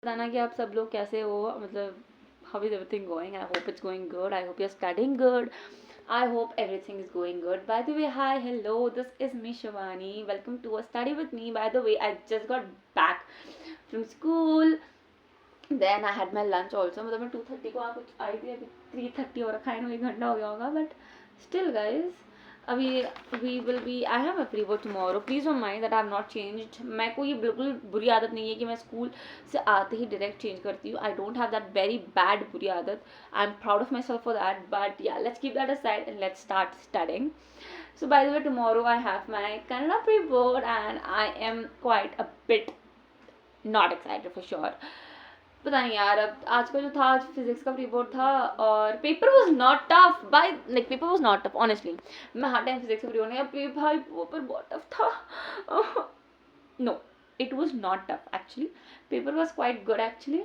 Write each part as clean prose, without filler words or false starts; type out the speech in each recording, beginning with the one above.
बताना कि आप सब लोग कैसे हो, मतलब how is everything going? I hope it's going good. I hope you're studying good. I hope everything is going good. By the way, hi, hello, this is me Shivani. Welcome to a study with me. By the way, I just got back from school. Then I had my lunch also. मतलब मैं 2:30 को कुछ आई थी, अभी 3:30 हो रखा है ना, 1 घंटा हो गया होगा. But still guys, अभी we will be, I have a free board tomorrow. Please don't mind that I have not changed. मैं कोई बिल्कुल बुरी आदत नहीं है कि मैं स्कूल से आते ही डायरेक्ट चेंज करती हूँ. I don't have that very bad बुरी आदत. I'm proud of myself for that. But yeah, let's keep that aside and let's start studying. So by the way, tomorrow I have my Kannada pre-board and I am quite a bit not excited for sure. पता नहीं यार, अब आज का जो था, आज physics का रिपोर्ट था और paper was not tough bye, like paper was not tough honestly. मैं हर टाइम फिजिक्स का रिपोर्ट नहीं, भाई पेपर बहुत टफ था. No, it was not tough actually. Paper was quite good actually.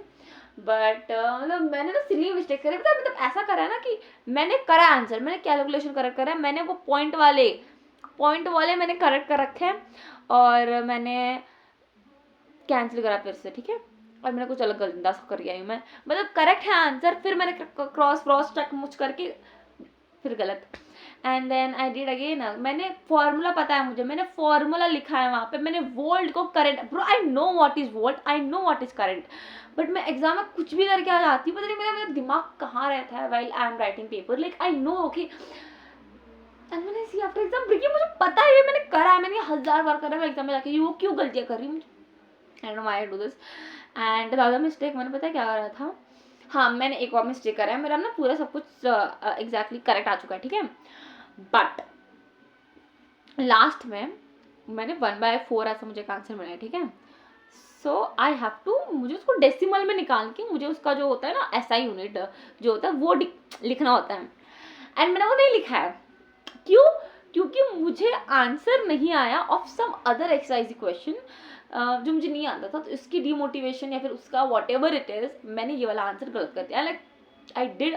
But मतलब मैंने ना सिली मिस्टेक करी, मतलब ऐसा करा है ना कि मैंने करा आंसर, मैंने कैलकुलेशन करेक्ट करा है, मैंने वो पॉइंट वाले मैंने करेक्ट कर रखे हैं और मैंने कैंसिल करा फिर से, ठीक है. और मैंने कुछ अलग गंदा सा कर गया हूँ मैं, मतलब करेक्ट है आंसर, फिर मैंने क्रॉस चेक मुझ करके फिर गलत. And then I did again. मैंने फॉर्मूला पता है मुझे, मैंने फॉर्मूला लिखा है वहाँ पे, मैंने वोल्ट को current, bro I know what is volt, I know what is current. But मैं एग्जाम में कुछ भी करके आ जाती हूँ, पता नहीं मेरा दिमाग कहाँ रहता है while I am writing paper. Like I know okay, and मैंने सी आफ्टर एग्जाम देखिए मुझे पता है ये मैंने करा है, मैंने 1000 बार करा है. मैं एग्जाम में जाके ये वो क्यों गलतियाँ कर रही हूँ, I don't know why I do this. And ज़्यादा मिस्टेक मैंने पता है क्या करा था. हाँ, मैंने एक और मिस्टेक करा है, मेरा ना पूरा सब कुछ एग्जैक्टली करेक्ट आ चुका है, ठीक है. बट लास्ट में मैंने 1/4 ऐसा मुझे एक आंसर मिला है, ठीक है. सो आई हैव टू, मुझे उसको डेसिमल में निकाल के मुझे उसका जो होता है ना एसआई यूनिट जो होता है वो लिखना होता है. एंड मैंने वो नहीं लिखा है. क्यों? क्योंकि मुझे आंसर नहीं आया of some other exercise question जो मुझे नहीं आता था, तो इसकी डीमोटिवेशन या फिर उसका वॉट एवर इट इज, मैंने ये वाला आंसर गलत कर दिया. लाइक आई डिड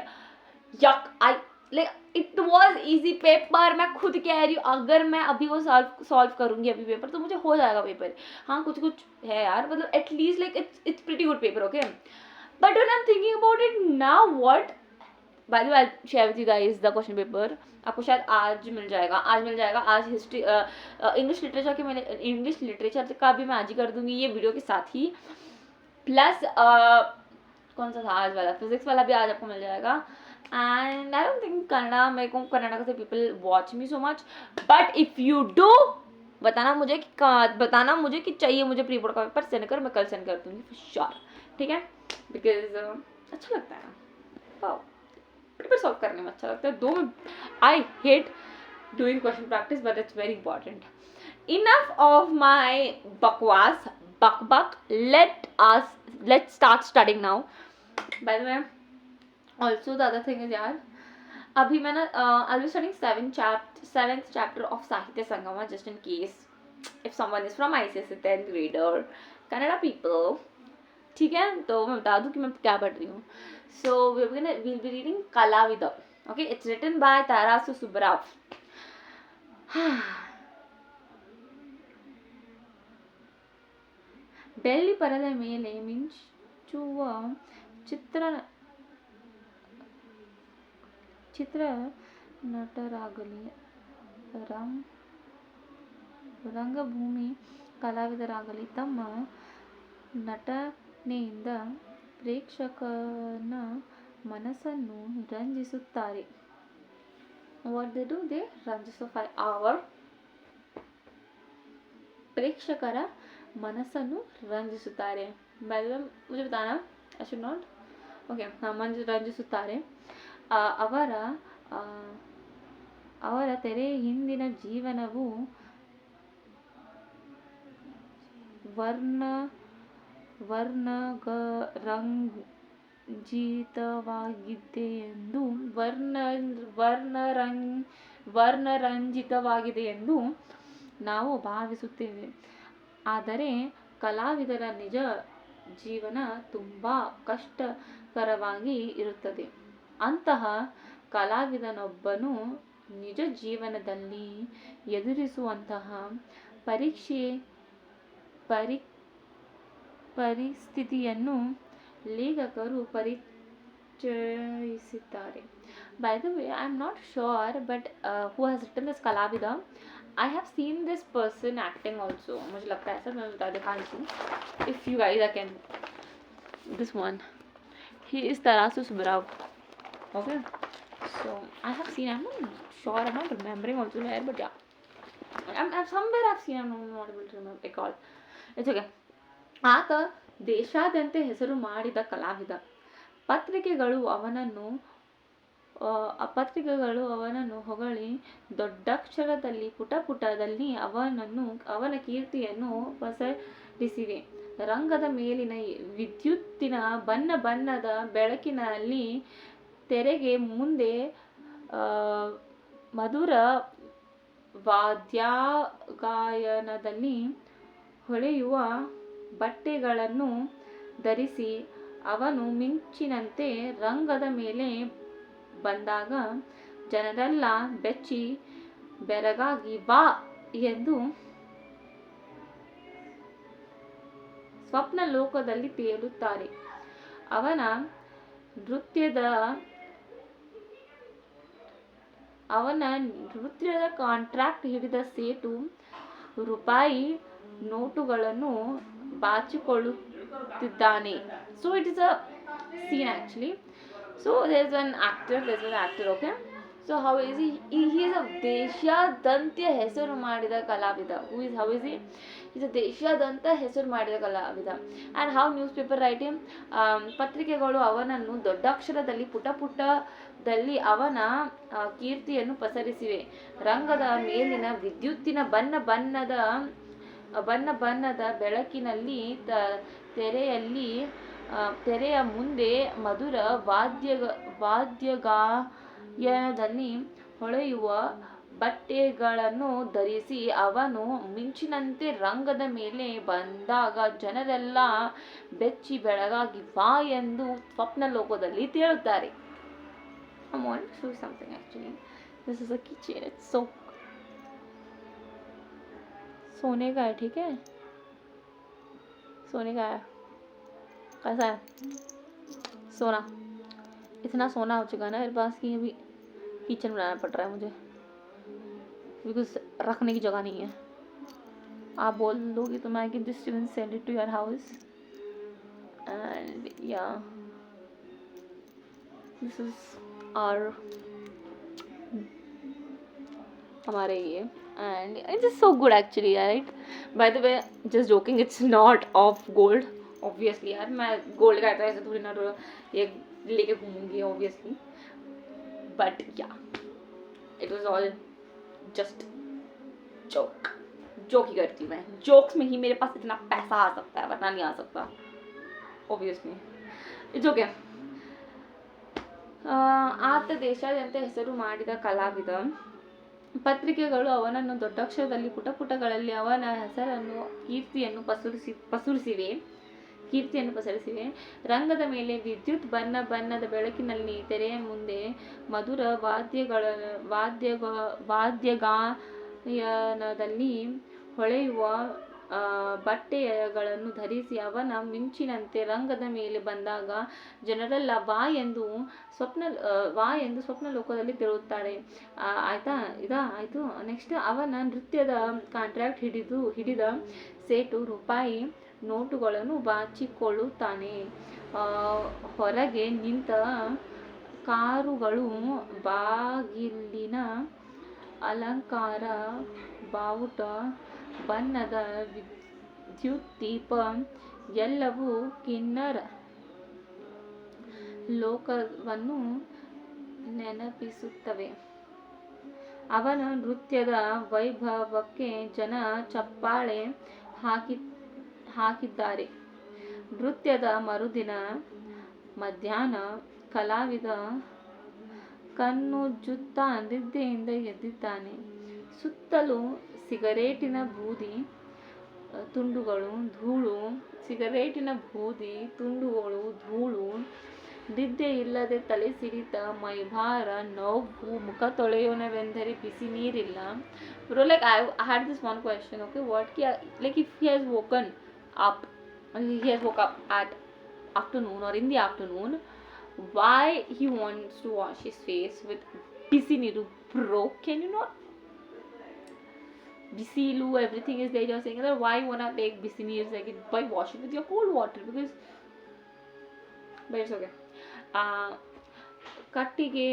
यक, I like it was easy paper. मैं खुद कह रही हूँ अगर मैं अभी वो सॉल्व करूंगी अभी पेपर तो मुझे हो जाएगा पेपर. हाँ कुछ है यार, मतलब at least like it's pretty good paper, okay. But when I am thinking about it now, what, bye the way I share with you guys the question paper. आपको शायद आज मिल जाएगा. आज हिस्ट्री इंग्लिश लिटरेचर का भी मैं आज ही कर दूंगी ये वीडियो के साथ ही. प्लस कौन सा था आज वाला, फिजिक्स वाला भी आज आपको मिल जाएगा. And I don't think Kannada, मेरे को कन्नड़ा से people watch me so much. But if you do, बताना मुझे कि चाहिए मुझे प्री बोर्ड का पेपर सेंड कर, मैं कल सेंड कर दूंगी फॉर श्योर, ठीक है. बिकॉज अच्छा लगता है ना पेपर सॉल्व करने में, अच्छा लगता है. Though I hate doing question practice but it's very important. Enough of my बकवास बक. Let's start studying now. By the way also the other thing is यार, अभी मैं ना I will studying 7th chapter of Sahitya Sangama, just in case if someone is from ICSE 10th grader Kannada people, ठीक है. तो मैं बता दूं कि मैं क्या पढ़ रही हूँ. So we'll be reading Kalavida. Okay, it's written by Tarasu Subbarao. ಬೆಳ್ಳಿ ಪರದ ಮೇಲೆ ಮಿಂಚುವ ಚಿತ್ರ ನಟರಾಗಲಿ ರಂಗಭೂಮಿ ಕಲಾವಿದರಾಗಲಿ ತಮ್ಮ ನಟನೆಯಿಂದ ಪ್ರೇಕ್ಷಕನ ಮನಸ್ಸನ್ನು ರಂಜಿಸುತ್ತಾರೆ. What they do? They ರಂಜಿಸುತ್ತಾರೆ. our ಪ್ರೇಕ್ಷಕರ ಮನಸ್ಸನ್ನು ರಂಜಿಸುತ್ತಾರೆ. By the way, मुझे बताना, I should not. Okay, ರಂಜಿಸುತ್ತಾರೆ. ಅವರ ತೆರೆ ಹಿಂದಿನ ಜೀವನವು ವರ್ಣರಂಜಿತವಾಗಿದೆ ಎಂದು ನಾವು ಭಾವಿಸುತ್ತೇವೆ. ಆದರೆ ಕಲಾವಿದರ ನಿಜ ಜೀವನ ತುಂಬ ಕಷ್ಟಕರವಾಗಿ ಇರುತ್ತದೆ. ಅಂತಹ ಕಲಾವಿದನೊಬ್ಬನು ನಿಜ ಜೀವನದಲ್ಲಿ ಎದುರಿಸುವಂತಹ ಪರಿಸ್ಥಿತಿಯನ್ನು ಲೇಖಕರು ಪರಿಚಯಿಸಿದ್ದಾರೆ. By the way, I'm not sure, but who has written this Kalavida? I have seen this person acting also. मुझे लगता है सर, मैं बता दिखा देती हूँ. If you guys I can, this one, he is Tarasu Subrao. Okay, so I have seen. I'm not sure. I'm not remembering also where, but yeah, I'm somewhere I've seen. I'm not able to remember. Recall. It's okay. ಆತ ದೇಶಾದ್ಯಂತ ಹೆಸರು ಮಾಡಿದ ಕಲಾವಿದ. ಪತ್ರಿಕೆಗಳು ಅವನನ್ನು ಹೊಗಳಿ ದೊಡ್ಡಕ್ಷರದಲ್ಲಿ ಪುಟದಲ್ಲಿ ಅವನ ಕೀರ್ತಿಯನ್ನು ಪಸರಿಸಿವೆ. ರಂಗದ ಮೇಲಿನ ವಿದ್ಯುತ್ತಿನ ಬಣ್ಣದ ಬೆಳಕಿನಲ್ಲಿ ತೆರೆಗೆ ಮುಂದೆ ಮಧುರ ವಾದ್ಯಗಾಯನದಲ್ಲಿ ಹೊಳೆಯುವ ಬಟ್ಟೆಗಳನ್ನು ಧರಿಸಿ ಅವನು ಮಿಂಚಿನಂತೆ ರಂಗದ ಮೇಲೆ ಬಂದಾಗ ಜನರೆಲ್ಲ ಬೆಚ್ಚಿ ಬೆರಗಾಗಿ ವಾ ಎಂದು ಸ್ವಪ್ನ ಲೋಕದಲ್ಲಿ ತೇಲುತ್ತಾರೆ. ಅವನ ನೃತ್ಯದ ಕಾಂಟ್ರಾಕ್ಟ್ ಹಿಡಿದ ಸೇಟು ರೂಪಾಯಿ ನೋಟುಗಳನ್ನು ಬಾಚಿಕೊಳ್ಳುತ್ತಿದ್ದಾನೆ. So it is a scene actually. So there's an actor, okay. So how is he? He is a ದೇಶಾದ್ಯಂತ ಹೆಸರು ಮಾಡಿದ ಕಲಾವಿದ. How is he? He's a ದೇಶಾದ್ಯಂತ ಹೆಸರು ಮಾಡಿದ ಕಲಾವಿದ. And how newspaper writing? ಪತ್ರಿಕೆಗಳು ಅವನನ್ನು ದೊಡ್ಡಕ್ಷರದಲ್ಲಿ ಪುಟದಲ್ಲಿ ಅವನ ಕೀರ್ತಿಯನ್ನು ಪಸರಿಸಿವೆ. ರಂಗದ ಮೇಲಿನ ವಿದ್ಯುತ್ತಿನ ಬಣ್ಣದ ಬೆಳಕಿನಲ್ಲಿ ತೆರೆಯ ಮುಂದೆ ಮಧುರ ವಾದ್ಯಗಾಯನದಲ್ಲಿ ಹೊಳೆಯುವ ಬಟ್ಟೆಗಳನ್ನು ಧರಿಸಿ ಅವನು ಮಿಂಚಿನಂತೆ ರಂಗದ ಮೇಲೆ ಬಂದಾಗ ಜನರೆಲ್ಲ ಬೆಚ್ಚಿ ಬೆಳಗಾಗಿ ವಾ ಎಂದು ಸ್ವಪ್ನ ಲೋಕದಲ್ಲಿ ತೇಲುತ್ತಾರೆ. I want to show something actually. This is a keychain. It's so सोने का है, ठीक है, सोने का है. कैसा है सोना? इतना सोना हो चुका है ना मेरे पास कि अभी किचन बनाना पड़ रहा है मुझे, बिकॉज रखने की जगह नहीं है. आप बोल दोगे तो मैं I can just even send it to your house. And या दिस इज आवर हमारे ये. And it's just so good actually, right? By the way, just joking, it's not of gold obviously यार. मैं गोल्ड का ऐसा थोड़ी ना ये लेके घूमूंगी obviously, but yeah, it was all just joke ही करती हूँ मैं. जोक्स में ही मेरे पास इतना पैसा आ सकता है, वरना नहीं आ सकता obviously. It's okay. ಆತ ದೇಶಾದ್ಯಂತ ಹೆಸರು ಮಾಡಿದ ಕಲಾವಿದ. ಪತ್ರಿಕೆಗಳು ಅವನನ್ನು ದೊಡ್ಡಕ್ಷರದಲ್ಲಿ ಪುಟಗಳಲ್ಲಿ ಅವನ ಹೆಸರನ್ನು ಕೀರ್ತಿಯನ್ನು ಪಸರಿಸಿವೆ. ರಂಗದ ಮೇಲೆ ವಿದ್ಯುತ್ ಬಣ್ಣದ ಬೆಳಕಿನಲ್ಲಿ ತೆರೆಯ ಮುಂದೆ ಮಧುರ ವಾದ್ಯಗಾಯನದಲ್ಲಿ ಹೊಳೆಯುವ ಬಟ್ಟೆಗಳನ್ನು ಧರಿಸಿ ಅವನ ಮಿಂಚಿನಂತೆ ರಂಗದ ಮೇಲೆ ಬಂದಾಗ ಜನರೆಲ್ಲ ವಾ ಎಂದು ಸ್ವಪ್ನ ಲೋಕದಲ್ಲಿ ತೇಲುತ್ತಾರೆ. ಆಯ್ತು. ನೆಕ್ಸ್ಟ್, ಅವನ ನೃತ್ಯದ ಕಾಂಟ್ರಾಕ್ಟ್ ಹಿಡಿದ ಸೇಟು ರೂಪಾಯಿ ನೋಟುಗಳನ್ನು ಬಾಚಿಕೊಳ್ಳುತ್ತಾನೆ. ಹೊರಗೆ ನಿಂತ ಕಾರುಗಳು, ಬಾಗಿಲಿನ ಅಲಂಕಾರ, ಬಾವುಟ, ಬಣ್ಣದ ವಿದ್ಯುದ್ದೀಪ ಎಲ್ಲವೂ ಕಿನ್ನರ ಲೋಕವನ್ನು ನೆನಪಿಸುತ್ತವೆ. ಅವನ ನೃತ್ಯದ ವೈಭವಕ್ಕೆ ಜನ ಚಪ್ಪಾಳೆ ಹಾಕಿದ್ದಾರೆ. ನೃತ್ಯದ ಮರುದಿನ ಮಧ್ಯಾಹ್ನ ಕಲಾವಿದ ಕಣ್ಣುಜ್ಜುತ್ತಾ ನಿದ್ದೆಯಿಂದ ಎದ್ದಿದ್ದಾನೆ. ಸುತ್ತಲೂ ಸಿಗರೇಟಿನ ಬೂದಿ ತುಂಡುಗಳು, ಧೂಳು, ನಿದ್ದೆ ಇಲ್ಲದೆ ತಲೆ ಸಿಡಿತ, ಮೈಭಾರ, ನೋವು, ಮುಖ ತೊಳೆಯೋಣವೆಂದರೆ ಬಿಸಿ ನೀರಿಲ್ಲ. Bro, like I had this one question, okay, what like if he has woken up he has woke up at afternoon or in the afternoon. Why he wants to wash his face with busy niru? Bro, can you not? Bisilu, everything is there. You're saying that why you wanna take bisi like by washing with your cold water, because but it's okay. ಕಟ್ಟಿಗೆ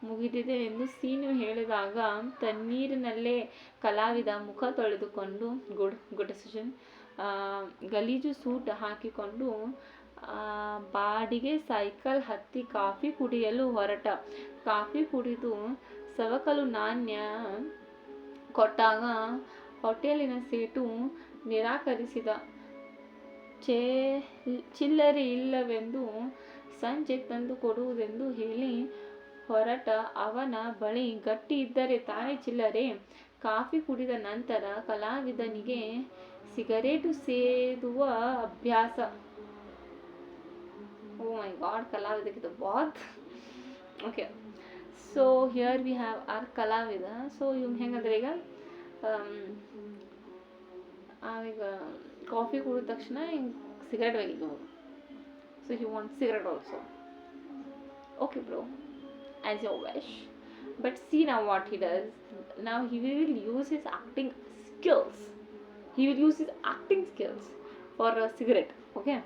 ಮುಗಿದಿದೆ ಎಂದು ಸೀನು ಹೇಳಿದಾಗ ತಣ್ಣೀರಿನಲ್ಲೇ ಕಲಾವಿದ ಮುಖ ತೊಳೆದುಕೊಂಡು good decision, ಗಲೀಜು suit ಹಾಕಿಕೊಂಡು ಬಾಡಿಗೆ ಸೈಕಲ್ ಹತ್ತಿ ಕಾಫಿ ಕುಡಿಯಲು ಹೊರಟ. ಕಾಫಿ ಕುಡಿದು ಸವಕಲು ನಾಣ್ಯ ಕೊಟ್ಟಾಗ ಹೋಟೆಲಿನ ಸೇಟು ನಿರಾಕರಿಸಿದ. ಚಿಲ್ಲರೆ ಇಲ್ಲವೆಂದು ಸಂಜೆ ತಂದು ಕೊಡುವುದೆಂದು ಹೇಳಿ ಹೊರಟ ಅವನ ಬಳಿ ಗಟ್ಟಿ ಇದ್ದರೆ ತಾನೇ ಚಿಲ್ಲರೆ. ಕಾಫಿ ಕುಡಿದ ನಂತರ ಕಲಾವಿದನಿಗೆ ಸಿಗರೇಟು ಸೇದುವ ಅಭ್ಯಾಸ. ಓ ಮೈ ಗಾಡ್, ಕಲಾವಿದಕ್ಕೆ ಬಾತ್. Okay, so here we have our ಕಲಾವಿದ. ಸೊ ಇವ್ನು ಹೆಂಗಂದ್ರೆ ಈಗ ಈಗ ಕಾಫಿ ಕುಡಿದ ತಕ್ಷಣ ಸಿಗರೇಟ್ ಬೇಕು. So he wants cigarette also. Okay bro, as your wish. But see now what he does. Now he will use his acting skills. He will use his acting skills for a cigarette. Okay,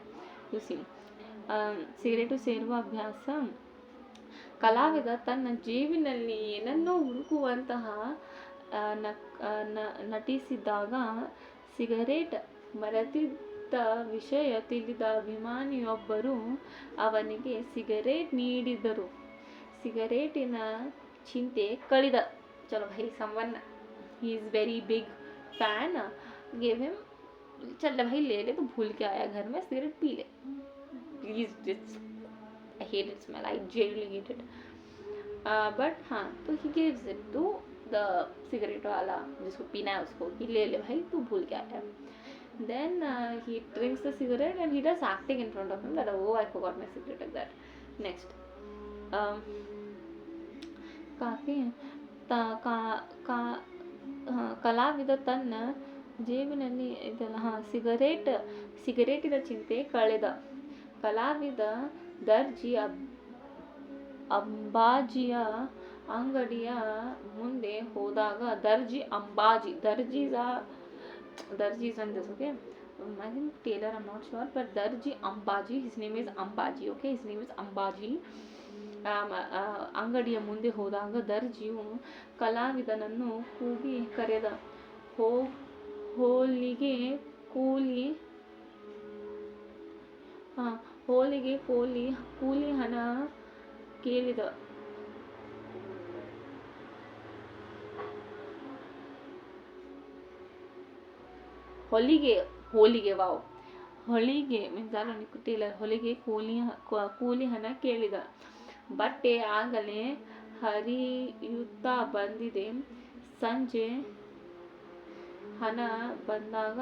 you see. Cigarette ಸೇರುವ ಅಭ್ಯಾಸ. ಕಲಾವಿದ ತನ್ನ ಜೇಬಿನಲ್ಲಿ ಏನನ್ನೋ ಹುಡುಕುವಂತಹ ನಟಿಸಿದಾಗ cigarette ಮರೆತಿದ್ದ ವಿಷಯ ತಿಳಿದ ಅಭಿಮಾನಿಯೊಬ್ಬರು ಅವನಿಗೆ cigarette ನೀಡಿದರು. ಸಿಗರೇಟಿನ ಚಿಂತೆ ಕಳೆದ. ಚಲೋ ಭಾई, someone he is very big fan gave him, चल भाई ले ले, तो भूल के आया घर में, सिगरेट पी ले please. I hate its smell, I genuinely hate it. But हाँ, तो he gives it to the cigarette वाला जिसको पीना है उसको, कि ले ले भाई तू भूल के आया. Then he drinks the cigarette and he does acting in front of him that oh I forgot my cigarette, like that. Next, coffee ಕಲಾವಿದ ತನ್ನ ಜೇಬಿನಲ್ಲಿ ಇದೆಲ್ಲ ಸಿಗರೇಟಿನ ಚಿಂತೆ ಕಳೆದ. ಕಲಾವಿದ ದರ್ಜಿ ಅಂಬಾಜಿಯ ಅಂಗಡಿಯ ಮುಂದೆ ಹೋದಾಗ Darji is on this, okay? I think Taylor, I'm not sure, but Darji Ambaji, his name is Ambaji, okay? His name is Ambaji. ಅಂಗಡಿಯ ಮುಂದೆ ಹೋದಾಗ ದರ್ಜಿಯು ಕಲಾವಿದನನ್ನು ಕೂಗಿ ಕರೆದ. ಹೋಲಿಗೆ ಕೂಲಿ ಹಣ ಕೇಳಿದ. ಹೋಲಿಗೆ ವಾವ್, ಹೊಲಿಗೆ ಮೀನ್ಸ್ ಟೇಲರ್. ಹೊಲಿಗೆ ಕೂಲಿ ಹಣ ಕೇಳಿದ. ಬಟ್ಟೆ ಆಗಲೇ ಹರಿಯುತ್ತಾ ಬಂದಿದೆ. ಸಂಜೆ ಹಣ ಬಂದಾಗ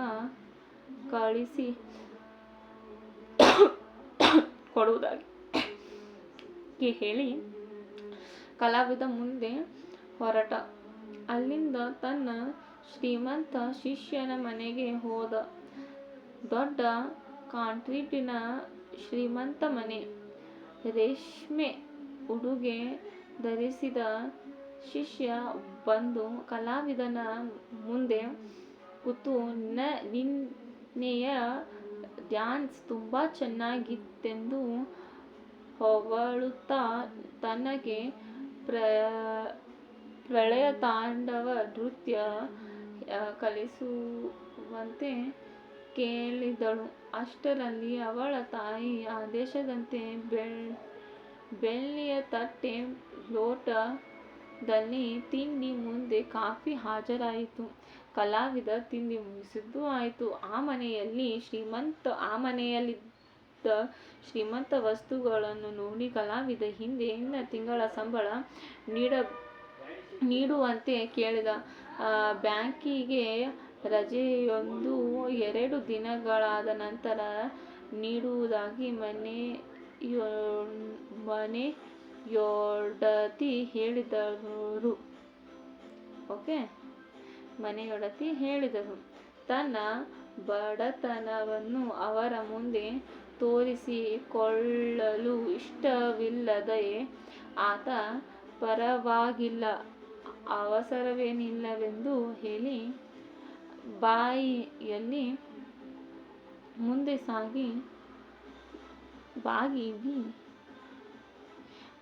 ಕಳಿಸಿ ಕೊಡುವುದಾಗಿ ಹೇಳಿ ಕಲಾವಿದ ಮುಂದೆ ಹೊರಟ. ಅಲ್ಲಿಂದ ತನ್ನ ಶ್ರೀಮಂತ ಶಿಷ್ಯನ ಮನೆಗೆ ಹೋದ. ದೊಡ್ಡ ಕಾಂಕ್ರೀಟಿನ ಶ್ರೀಮಂತ ಮನೆ. ರೇಷ್ಮೆ ಉಡುಗೆ ಧರಿಸಿದ ಶಿಷ್ಯ ಬಂದು ಕಲಾವಿದನ ಮುಂದೆ ಕೂತು ನಿನ್ನೆಯ ಡ್ಯಾನ್ಸ್ ತುಂಬಾ ಚೆನ್ನಾಗಿತ್ತೆಂದು ಹೊಗಳುತ್ತಾ ತನಗೆ ಪ್ರಳಯ ತಾಂಡವ ನೃತ್ಯ ಕಲಿಸುವಂತೆ ಕೇಳಿದಳು. ಅಷ್ಟರಲ್ಲಿ ಅವಳ ತಾಯಿ ಆದೇಶದಂತೆ ಬೆಳ್ಳಿಯ ತಟ್ಟೆ ಲೋಟದಲ್ಲಿ ತಿಂಡಿ ಮುಂದೆ ಕಾಫಿ ಹಾಜರಾಯಿತು. ಕಲಾವಿದ ತಿಂಡಿ ಮುಗಿಸಿದ್ದು ಆಯಿತು. ಆ ಮನೆಯಲ್ಲಿದ್ದ ಶ್ರೀಮಂತ ವಸ್ತುಗಳನ್ನು ನೋಡಿ ಕಲಾವಿದ ಹಿಂದಿನ ತಿಂಗಳ ಸಂಬಳ ನೀಡುವಂತೆ ಕೇಳಿದ. ಬ್ಯಾಂಕಿಗೆ ರಜೆಯೊಂದು 2 ದಿನಗಳಾದ ನಂತರ ನೀಡುವುದಾಗಿ ಮನೆಯೊಡತಿ ಹೇಳಿದರು. ಓಕೆ, ಮನೆಯೊಡತಿ ಹೇಳಿದರು. ತನ್ನ ಬಡತನವನ್ನು ಅವರ ಮುಂದೆ ತೋರಿಸಿಕೊಳ್ಳಲು ಇಷ್ಟವಿಲ್ಲದೆ ಆತ ಪರವಾಗಿಲ್ಲ, ಅವಸರವೇನಿಲ್ಲವೆಂದು ಹೇಳಿ ಬಾಯಿಯಲ್ಲಿ ಮುಂದೆ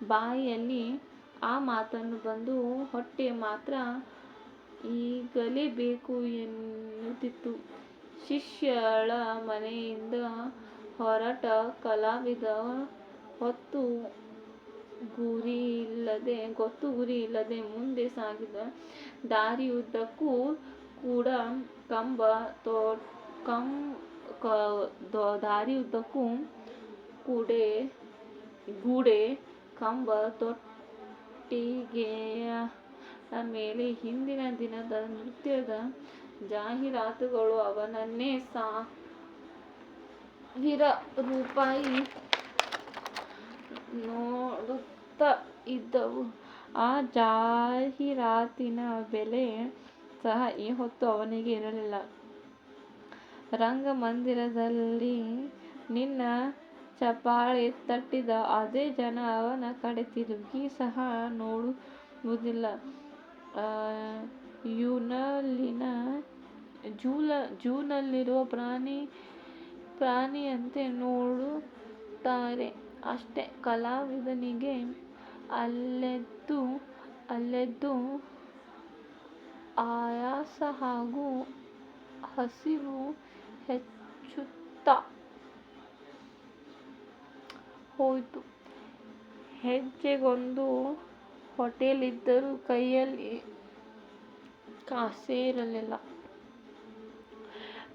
ಬಾಯಿಯಲ್ಲಿ ಆ ಮಾತನ್ನು ಬಂದು ಹೊಟ್ಟೆ ಮಾತ್ರ ಈಗಲೇಬೇಕು ಎನ್ನುತ್ತಿತ್ತು. ಶಿಷ್ಯಳ ಮನೆಯಿಂದ ಹೊರಟ ಕಲಾವಿದ ಗೊತ್ತು ಗುರಿಯಿಲ್ಲದೆ ಮುಂದೆ ಸಾಗಿದ. ದಾರಿಯುದ್ದಕ್ಕೂ ಕೂಡ ಗೂಡೆ ಕಂಬ ತೊಟ್ಟಿಗೆಯ ಮೇಲೆ ಹಿಂದಿನ ದಿನದ ನೃತ್ಯದ ಜಾಹೀರಾತುಗಳು ಅವನನ್ನೇ ₹1,000 ನೋಡುತ್ತಾ ಇದ್ದವು. ಆ ಜಾಹೀರಾತಿನ ಬೆಲೆ ಸಹ ಈ ಹೊತ್ತು ಅವನಿಗೆ ಇರಲಿಲ್ಲ. ರಂಗಮಂದಿರದಲ್ಲಿ ನಿನ್ನ ಚಪ್ಪಾಳೆ ತಟ್ಟಿದ ಅದೇ ಜನ ಅವನ ಕಡೆ ತಿರುಗಿ ಸಹ ನೋಡುವುದಿಲ್ಲ. ಝೂನಲ್ಲಿರುವ ಪ್ರಾಣಿಯಂತೆ ನೋಡುತ್ತಾರೆ ಅಷ್ಟೇ. ಕಲಾವಿದನಿಗೆ ಅಲ್ಲೆದ್ದು ಆಯಾಸ ಹಾಗೂ ಹಸಿವು ಹೆಚ್ಚುತ್ತಾ ಹೋಯಿತು. ಹೆಜ್ಜೆಗೊಂದು ಹೋಟೆಲಿದ್ದರೂ ಕೈಯಲ್ಲಿ ಕಾಸೇ ಇರಲಿಲ್ಲ.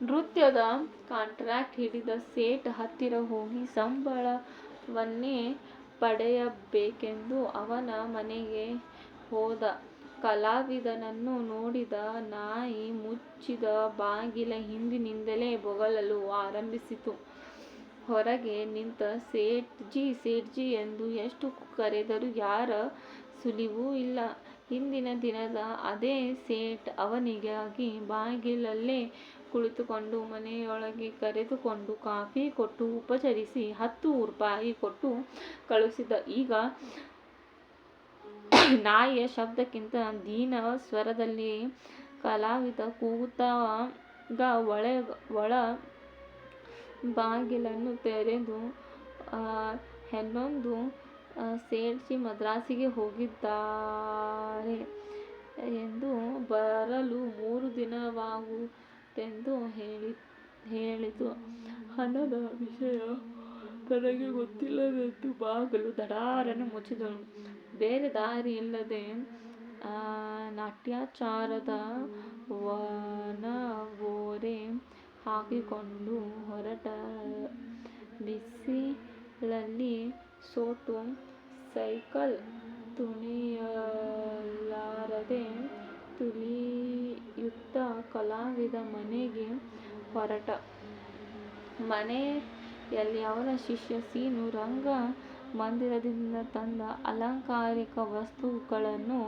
ನೃತ್ಯದ ಕಾಂಟ್ರಾಕ್ಟ್ ಹಿಡಿದ ಸೇಠ್ ಹತ್ತಿರ ಹೋಗಿ ಸಂಬಳವನ್ನೇ ಪಡೆಯಬೇಕೆಂದು ಅವನ ಮನೆಗೆ ಹೋದ. ಕಲಾವಿದನನ್ನು ನೋಡಿದ ನಾಯಿ ಮುಚ್ಚಿದ ಬಾಗಿಲ ಹಿಂದಿನಿಂದಲೇ ಬೊಗಳಲು ಆರಂಭಿಸಿತು. ಹೊರಗೆ ನಿಂತ ಸೇಠ್ಜಿ ಎಂದು ಎಷ್ಟು ಕರೆದರೂ ಯಾರ ಸುಳಿವೂ ಇಲ್ಲ. ಹಿಂದಿನ ದಿನದ ಅದೇ ಸೇಠ್ ಅವನಿಗಾಗಿ ಬಾಗಿಲಲ್ಲೇ ಕುಳಿತುಕೊಂಡು ಮನೆಯೊಳಗೆ ಕರೆದುಕೊಂಡು ಕಾಫಿ ಕೊಟ್ಟು ಉಪಚರಿಸಿ ₹10 ಕೊಟ್ಟು ಕಳುಹಿಸಿದ. ಈಗ ನಾಯಿಯ ಶಬ್ದಕ್ಕಿಂತ ದೀನ ಸ್ವರದಲ್ಲಿ ಕಲಾವಿದ ಕೂಗುತ್ತಾಗ ಒಳ ಬಾಗಿಲನ್ನು ತೆರೆದು "ಇನ್ನೊಂದು ಸೇಠ್ಜಿ ಮದ್ರಾಸಿಗೆ ಹೋಗಿದ್ದಾರೆ ಎಂದು ಬರಲು 3 ದಿನವಾಗುವುದೆಂದು ಹೇಳಿತು. ಹಣದ ವಿಷಯ ತನಗೆ ಗೊತ್ತಿಲ್ಲವೆಂದು ಬಾಗಿಲು ಧಡಾರನೆ ಮುಚ್ಚಿದಳು. ಬೇರೆ ದಾರಿಯಿಲ್ಲದೆ ನಾಟ್ಯಾಚಾರದ ಒಣಗೋರೆ ಹಾಕಿಕೊಂಡು ಹೊರಟ. ಬಿಸಿಲಲ್ಲಿ ಸೋತು ಸೈಕಲ್ ತುಳಿಯಲಾರದೆ ತುಳಿಯುತ್ತಾ ಕಲಾವಿದ ಮನೆಗೆ ಹೊರಟ. ಮನೆಯಲ್ಲಿ ಅವನ ಶಿಷ್ಯ ಸೀನು ರಂಗ ಮಂದಿರದಿಂದ ತಂದ ಅಲಂಕಾರಿಕ ವಸ್ತುಗಳನ್ನು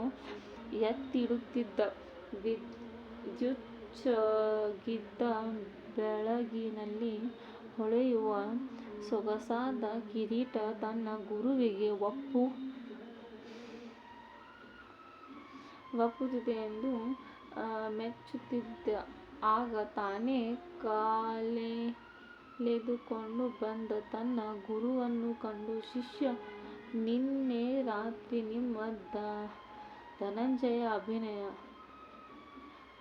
ಎತ್ತಿಡುತ್ತಿದ್ದ. ವಿದ್ಯುಜ್ಜಗಿದ್ದ ಬೆಳಗಿನಲ್ಲಿ ಹೊಳೆಯುವ ಸೊಗಸಾದ ಕಿರೀಟ ತನ್ನ ಗುರುವಿಗೆ ಒಪ್ಪುತ್ತಿದೆಯೆಂದು ಮೆಚ್ಚುತ್ತಿದ್ದ. ಆಗ ತಾನೇ ಕಾಲೆಳೆದುಕೊಂಡು ಬಂದ ತನ್ನ ಗುರುವನ್ನು ಕಂಡು ಶಿಷ್ಯ "ನಿನ್ನೆ ರಾತ್ರಿ ನಿಮ್ಮ ಧನಂಜಯ ಅಭಿನಯ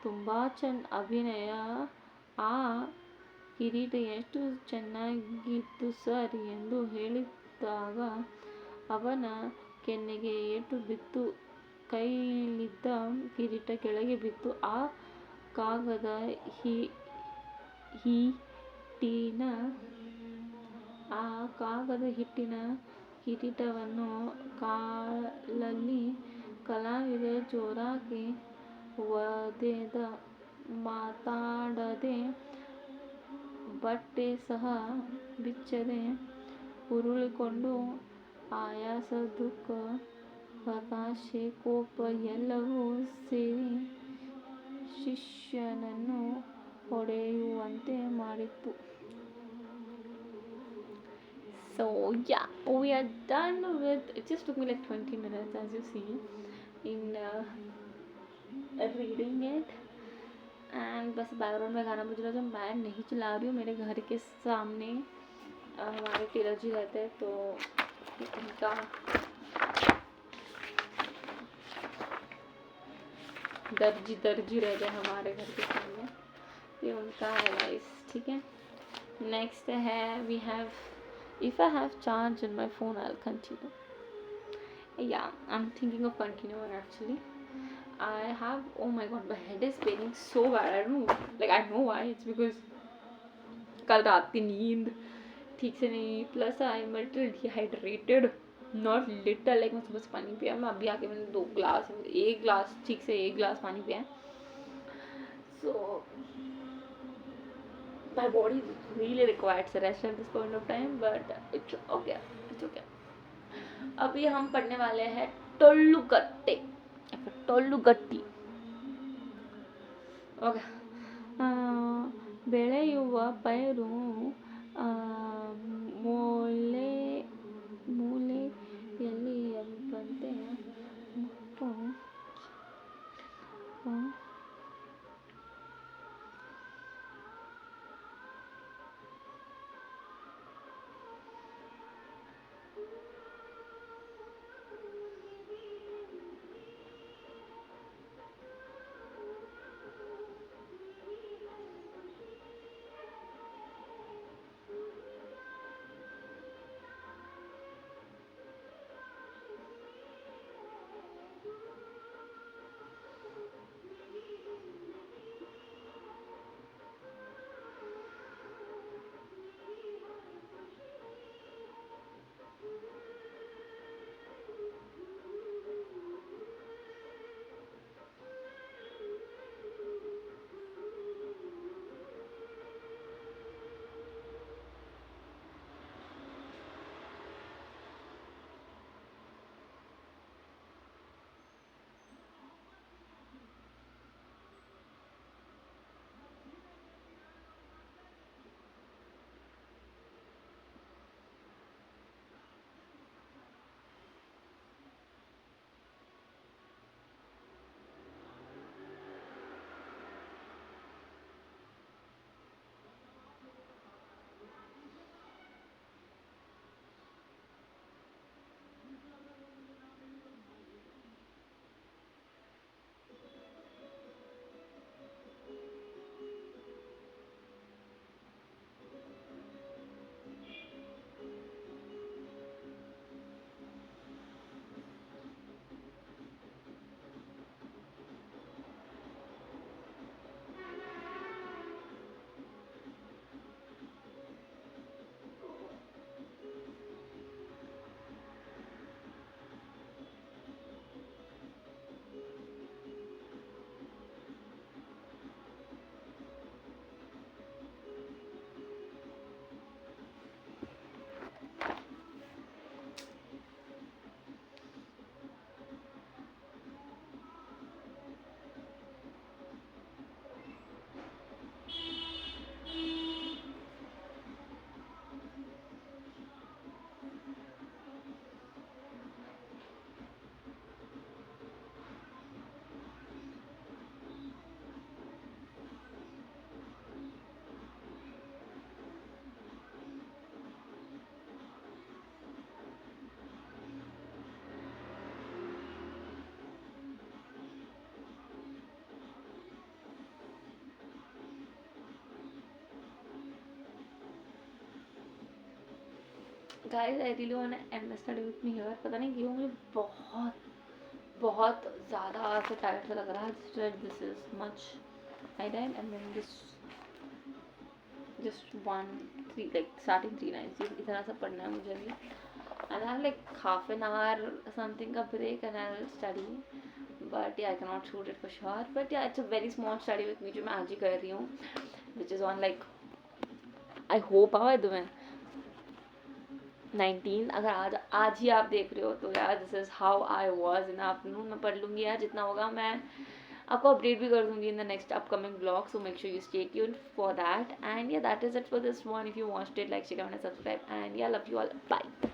ತುಂಬಾ ಅಭಿನಯ. ಆ ಕಿರೀಟ ಎಷ್ಟು ಚೆನ್ನಾಗಿತ್ತು ಸರ್" ಎಂದು ಹೇಳಿದಾಗ ಅವನ ಕೆನ್ನೆಗೆ ಏಟು ಬಿತ್ತು. ಕೈಲಿದ್ದ ಕಿರೀಟ ಕೆಳಗೆ ಬಿತ್ತು. ಆ ಕಾಗದ ಹಿಟ್ಟಿನ ಕಿರೀಟವನ್ನು ಕಾಲಲ್ಲಿ ಕಲಾವಿದ ಜೋರಾಗಿ ಒದೆದ. ಮಾತಾಡದೆ, ಬಟ್ಟೆ ಸಹ ಬಿಚ್ಚದೆ ಉರುಳಿಕೊಂಡು ಆಯಾಸ, ದುಃಖ, ಹತಾಶೆ, ಕೋಪ ಎಲ್ಲವೂ ಸೇರಿ ಶಿಷ್ಯನನ್ನು ಹೊಡೆಯುವಂತೆ ಮಾಡಿತ್ತು. So yeah, we are done with. It just took me like 20 minutes, as you see, in reading it. And बस बैकग्राउंड में गाना बज रहा था. मैं नहीं चला रही हूँ. मेरे घर के सामने हमारे टेलर जी रहते हैं, तो उनका दर्जी रहते हैं हमारे घर के सामने. ये उनका है गाइस. ठीक है. नेक्स्ट है we have if I have charge in my phone I will continue. Yeah, I'm thinking of continuing actually. I have, oh my god, my head is paining so bad. I don't know, like I know why. It's because कल रात की नींद ठीक से नहीं, plus I am little dehydrated, not little, like मैं सुबह से पानी पिया. मैं अभी आके मैंने 2 ग्लास, एक ग्लास ठीक से 1 ग्लास पानी पिया. सो my body really requires rest at this point of time, but it's okay, it's okay. अभी हम पढ़ने वाले हैं टोल्लुगट्टे, टोल्लुगट्टी. ओके. ಬೆಳೆಯುವ ಪೈರು ಮೂಲೆಯಲ್ಲಿ ಎಂಬಂತೆ guys I really want to end the study with me here. पता नहीं क्यों मुझे बहुत बहुत ज़्यादा ऐसा टायर्ड सा लग रहा है. This is much I died and then this just 1 3 like starting 3 lines. इतना सा पढ़ना है मुझे अभी. And I have like half an hour something a break and I will study. But yeah, I cannot shoot it for sure. But yeah, it's a very small study with me जो मैं आज ही कर रही हूँ. Which is on like I hope आवा तुम्हें 19. अगर आज ही आप देख रहे हो तो यार this is how I was in afternoon. मैं पढ़ लूँगी यार जितना होगा. मैं आपको अपडेट भी कर दूंगी in the next upcoming blog, so make sure you stay tuned for that. And yeah that is it for this one. If you watched it, like, share, comment, subscribe, and yeah love you all. Bye.